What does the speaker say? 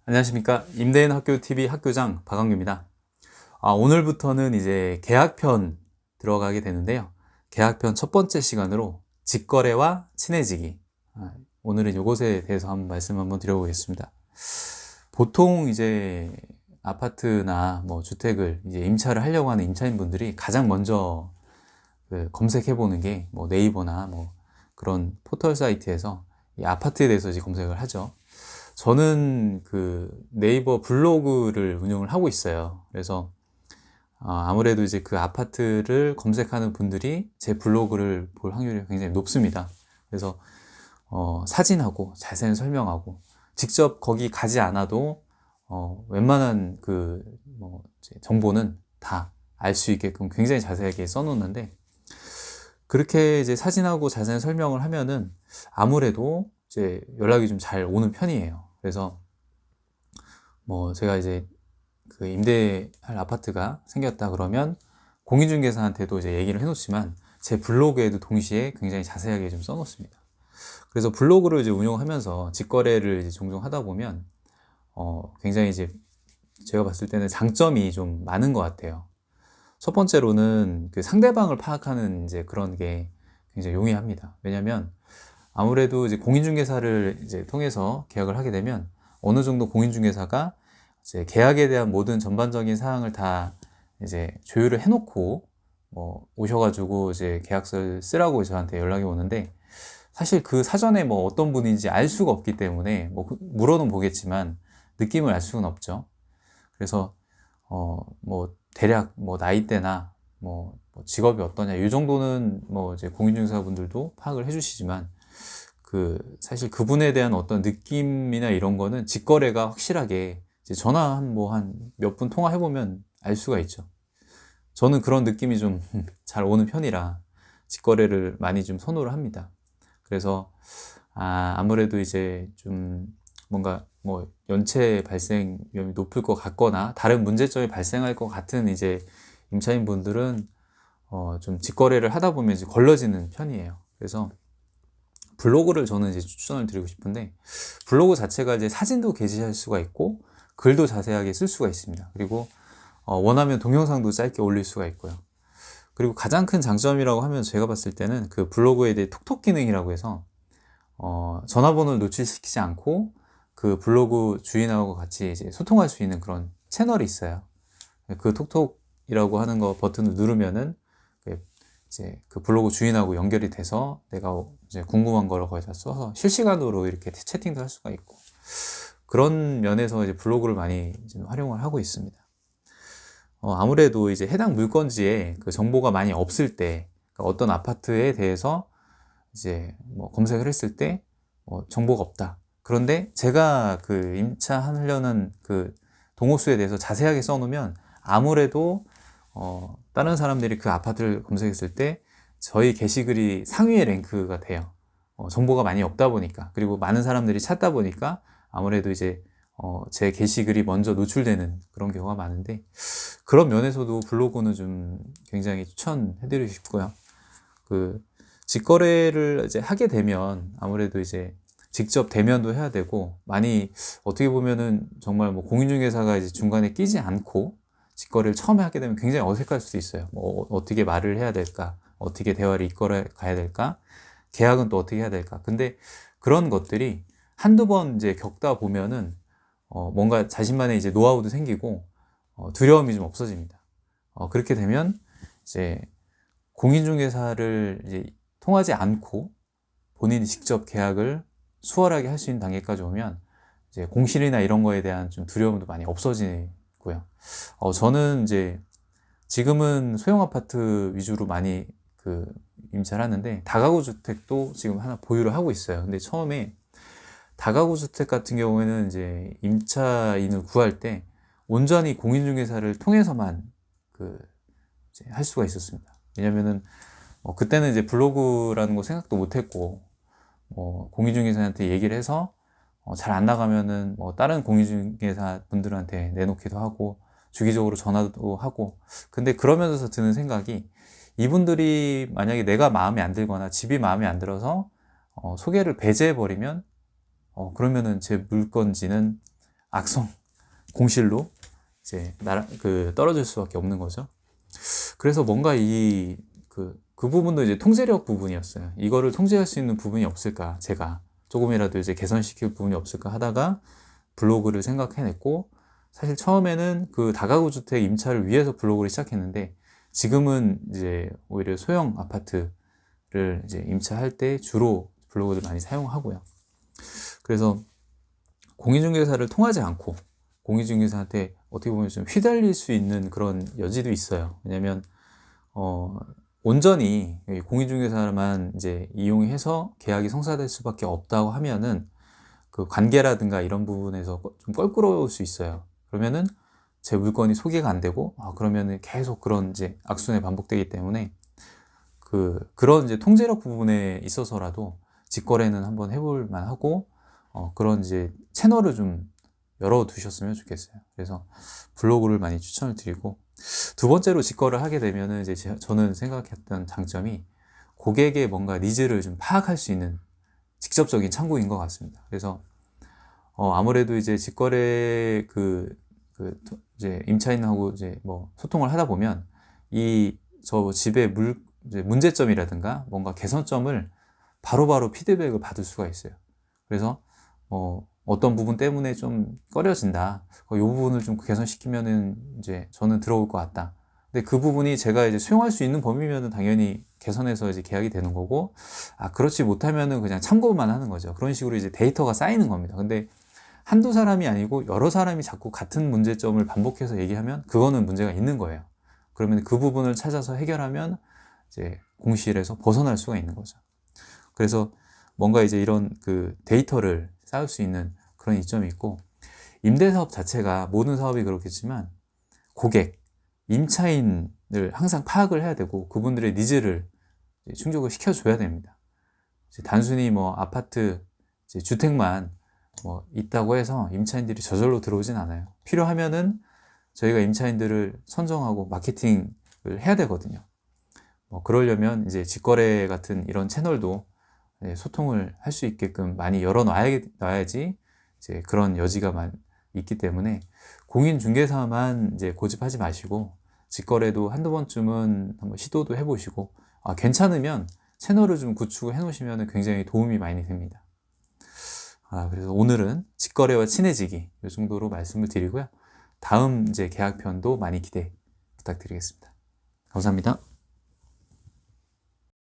안녕하십니까. 임대인 학교TV 학교장 박광규입니다. 오늘부터는 이제 계약편 들어가게 되는데요. 계약편 첫 번째 시간으로 직거래와 친해지기. 오늘은 이것에 대해서 말씀 한번 드려보겠습니다. 보통 이제 아파트나 뭐 주택을 이제 임차를 하려고 하는 임차인분들이 가장 먼저 검색해 보는 게 뭐 네이버나 뭐 그런 포털 사이트에서 이 아파트에 대해서 이제 검색을 하죠. 저는 그 네이버 블로그를 운영을 하고 있어요. 그래서 아무래도 이제 그 아파트를 검색하는 분들이 제 블로그를 볼 확률이 굉장히 높습니다. 그래서 사진하고 자세히 설명하고 직접 거기 가지 않아도 웬만한 뭐 정보는 다 알 수 있게끔 굉장히 자세하게 써놓는데, 그렇게 이제 사진하고 자세한 설명을 하면은 아무래도 이제 연락이 좀 잘 오는 편이에요. 그래서 뭐 제가 이제 그 임대할 아파트가 생겼다 그러면 공인중개사한테도 이제 얘기를 해놓지만 제 블로그에도 동시에 굉장히 자세하게 좀 써놓습니다. 그래서 블로그를 이제 운영하면서 직거래를 이제 종종 하다 보면 굉장히 이제 제가 봤을 때는 장점이 좀 많은 것 같아요. 첫 번째로는 그 상대방을 파악하는 이제 그런 게 굉장히 용이합니다. 왜냐면 아무래도 이제 공인중개사를 이제 통해서 계약을 하게 되면 어느 정도 공인중개사가 이제 계약에 대한 모든 전반적인 사항을 다 이제 조율을 해놓고 오셔가지고 이제 계약서를 쓰라고 저한테 연락이 오는데, 사실 그 사전에 뭐 어떤 분인지 알 수가 없기 때문에 뭐 물어는 보겠지만 느낌을 알 수는 없죠. 그래서 뭐 대략 뭐 나이대나 뭐 직업이 어떠냐 이 정도는 뭐 이제 공인중개사분들도 파악을 해주시지만 사실 그분에 대한 어떤 느낌이나 이런 거는 직거래가 확실하게 이제 전화 한 몇 분 통화해보면 알 수가 있죠. 저는 그런 느낌이 좀 잘 오는 편이라 직거래를 많이 좀 선호를 합니다. 그래서 아무래도 이제 좀 뭔가 뭐 연체 발생 위험이 높을 것 같거나 다른 문제점이 발생할 것 같은 이제 임차인 분들은 좀 직거래를 하다 보면 이제 걸러지는 편이에요. 그래서 블로그를 저는 이제 추천을 드리고 싶은데, 블로그 자체가 이제 사진도 게시할 수가 있고 글도 자세하게 쓸 수가 있습니다. 그리고 원하면 동영상도 짧게 올릴 수가 있고요. 그리고 가장 큰 장점이라고 하면 제가 봤을 때는 그 블로그에 대해 톡톡 기능이라고 해서 전화번호를 노출시키지 않고 그 블로그 주인하고 같이 이제 소통할 수 있는 그런 채널이 있어요. 그 톡톡이라고 하는 거 버튼을 누르면은 이제 그 블로그 주인하고 연결이 돼서 내가 이제 궁금한 거를 거기다 써서 실시간으로 이렇게 채팅도 할 수가 있고, 그런 면에서 이제 블로그를 많이 이제 활용을 하고 있습니다. 아무래도 이제 해당 물건지에 그 정보가 많이 없을 때, 그러니까 어떤 아파트에 대해서 이제 뭐 검색을 했을 때 정보가 없다. 그런데 제가 그 임차하려는 그 동호수에 대해서 자세하게 써놓으면 아무래도 다른 사람들이 그 아파트를 검색했을 때 저희 게시글이 상위의 랭크가 돼요. 정보가 많이 없다 보니까, 그리고 많은 사람들이 찾다 보니까 아무래도 이제 제 게시글이 먼저 노출되는 그런 경우가 많은데, 그런 면에서도 블로그는 좀 굉장히 추천해드리고 싶고요. 직거래를 이제 하게 되면 아무래도 이제 직접 대면도 해야 되고, 많이 어떻게 보면은 정말 뭐 공인중개사가 이제 중간에 끼지 않고 직거래를 처음에 하게 되면 굉장히 어색할 수도 있어요. 뭐 어떻게 말을 해야 될까, 어떻게 대화를 이끌어 가야 될까, 계약은 또 어떻게 해야 될까. 근데 그런 것들이 한두 번 이제 겪다 보면은 뭔가 자신만의 이제 노하우도 생기고 두려움이 좀 없어집니다. 그렇게 되면 이제 공인중개사를 이제 통하지 않고 본인이 직접 계약을 수월하게 할 수 있는 단계까지 오면 이제 공실이나 이런 거에 대한 좀 두려움도 많이 없어지고요. 저는 이제 지금은 소형 아파트 위주로 많이 임차를 하는데, 다가구 주택도 지금 하나 보유를 하고 있어요. 근데 처음에 다가구 주택 같은 경우에는 이제 임차인을 구할 때 온전히 공인중개사를 통해서만 이제 할 수가 있었습니다. 왜냐면은 그때는 이제 블로그라는 거 생각도 못했고, 공인중개사한테 얘기를 해서 잘 안 나가면은 다른 공인중개사 분들한테 내놓기도 하고 주기적으로 전화도 하고. 근데 그러면서 드는 생각이, 이분들이 만약에 내가 마음에 안 들거나 집이 마음에 안 들어서 소개를 배제해 버리면 그러면은 제 물건지는 악성 공실로 이제 떨어질 수밖에 없는 거죠. 그래서 뭔가 그 부분도 이제 통제력 부분이었어요. 이거를 통제할 수 있는 부분이 없을까, 제가 조금이라도 이제 개선시킬 부분이 없을까 하다가 블로그를 생각해냈고, 사실 처음에는 그 다가구 주택 임차를 위해서 블로그를 시작했는데, 지금은 이제 오히려 소형 아파트를 이제 임차할 때 주로 블로그를 많이 사용하고요. 그래서 공인중개사를 통하지 않고 공인중개사한테 어떻게 보면 좀 휘달릴 수 있는 그런 여지도 있어요. 왜냐면 온전히 공인중개사만 이제 이용해서 계약이 성사될 수밖에 없다고 하면은 그 관계라든가 이런 부분에서 좀 껄끄러울 수 있어요. 그러면은 제 물건이 소개가 안 되고, 그러면은 계속 그런 이제 악순환이 반복되기 때문에 그런 이제 통제력 부분에 있어서라도 직거래는 한번 해볼 만하고, 그런 이제 채널을 좀 열어두셨으면 좋겠어요. 그래서 블로그를 많이 추천을 드리고, 두 번째로 직거래를 하게 되면은 이제 저는 생각했던 장점이 고객의 뭔가 니즈를 좀 파악할 수 있는 직접적인 창구인 것 같습니다. 그래서 아무래도 이제 직거래 이제 임차인하고 이제 뭐 소통을 하다 보면 저 집의 이제 문제점이라든가 뭔가 개선점을 바로바로 피드백을 받을 수가 있어요. 그래서 어떤 부분 때문에 좀 꺼려진다. 이 부분을 좀 개선시키면은 이제 저는 들어올 것 같다. 근데 그 부분이 제가 이제 수용할 수 있는 범위면은 당연히 개선해서 이제 계약이 되는 거고, 그렇지 못하면은 그냥 참고만 하는 거죠. 그런 식으로 이제 데이터가 쌓이는 겁니다. 근데 한두 사람이 아니고 여러 사람이 자꾸 같은 문제점을 반복해서 얘기하면 그거는 문제가 있는 거예요. 그러면 그 부분을 찾아서 해결하면 이제 공실에서 벗어날 수가 있는 거죠. 그래서 뭔가 이제 이런 그 데이터를 쌓을 수 있는 그런 이점이 있고, 임대사업 자체가 모든 사업이 그렇겠지만 고객, 임차인을 항상 파악을 해야 되고 그분들의 니즈를 충족을 시켜줘야 됩니다. 단순히 뭐 아파트, 주택만 뭐 있다고 해서 임차인들이 저절로 들어오진 않아요. 필요하면은 저희가 임차인들을 선정하고 마케팅을 해야 되거든요. 그러려면 이제 직거래 같은 이런 채널도 소통을 할 수 있게끔 많이 열어놔야지 이제 그런 여지가 있기 때문에 공인중개사만 이제 고집하지 마시고 직거래도 한두 번쯤은 한번 시도도 해보시고, 괜찮으면 채널을 좀 구축해 놓으시면 굉장히 도움이 많이 됩니다. 그래서 오늘은 직거래와 친해지기 이 정도로 말씀을 드리고요. 다음 이제 계약편도 많이 기대 부탁드리겠습니다. 감사합니다.